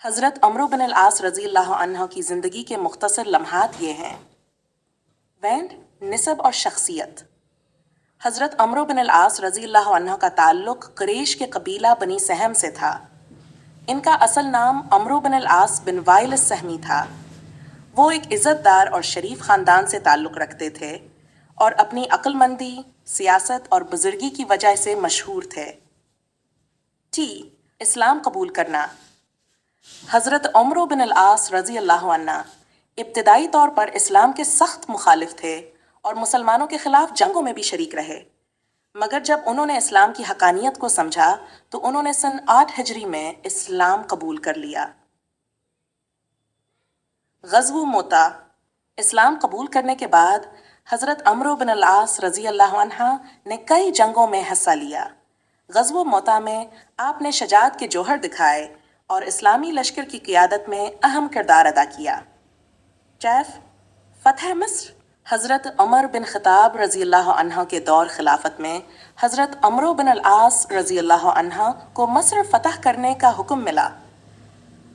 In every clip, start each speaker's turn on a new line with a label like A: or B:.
A: हज़रत अम्र बिन अल-आस रज़ी अल्लाह अन्हा की ज़िंदगी के मुख्तसर लम्हात ये हैं। वैन, निसब और शख्सियत। हज़रत अम्र बिन अल-आस रज़ी अल्लाह अन्हा का ताल्लुक़ कुरैश के कबीला बनी सहम से था। इनका असल नाम अम्र बिन अल-आस बिन वाइल सहमी था। वो एक इज़्ज़तदार और शरीफ ख़ानदान से ताल्लुक़ रखते थे और अपनी अक्लमंदी, सियासत और बुजुर्गी की वजह से मशहूर थे। इस्लाम कबूल करना। हज़रत अम्र बिन अल-आस रज़ी अल्लाह अन्हा इब्तिदाई तौर पर इस्लाम के सख्त मुखालिफ थे और मुसलमानों के खिलाफ जंगों में भी शरीक रहे। मगर जब उन्होंने इस्लाम की हकानियत को समझा तो उन्होंने सन 8 हिजरी में इस्लाम कबूल कर लिया। ग़ज़्व मोता। इस्लाम कबूल करने के बाद हज़रत अम्र बिन अल-आस रज़ी अल्लाह अन्हा ने कई जंगों में हिस्सा लिया। ग़ज़्व मोता में आपने शजाअत के जौहर दिखाए और इस्लामी लश्कर की क़ियादत में अहम किरदार अदा किया। फ़तह मिस्र। हज़रत उमर बिन ख़त्ताब रज़ी अल्लाह अन्हा के दौर खिलाफत में हज़रत अम्र बिन अल-आस रज़ी अल्लाह अन्हा को मस्र फ़तह करने का हुक्म मिला।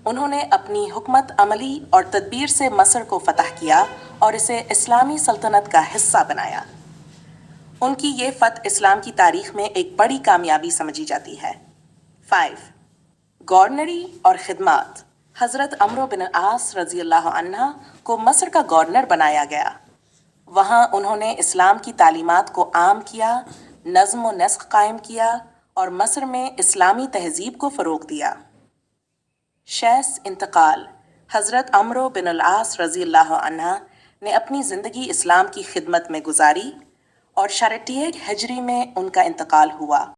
A: उन्होंने अपनी हुकमत अमली और तदबीर से मस्र को फ़तह किया और इसे इस्लामी सल्तनत का हिस्सा बनाया। उनकी ये फ़तह इस्लाम की तारीख़ में एक बड़ी कामयाबी समझी जाती है। 5. गवर्नरी और खिदमात। हज़रत अम्र बिन आस रज़ी अल्लाह अन्हा को मस्र का गवर्नर बनाया गया। वहाँ उन्होंने इस्लाम की तालीमात को आम किया, नज़्म व नस्क़ कायम किया और मस्र में इस्लामी तहज़ीब को फ़रोग़ दिया। इंतकाल। हज़रत अम्र बिन अल-आस रज़ी अल्लाह अन्हा ने अपनी ज़िंदगी इस्लाम की खिदमत में गुजारी और 8 हिजरी में उनका इंतकाल हुआ।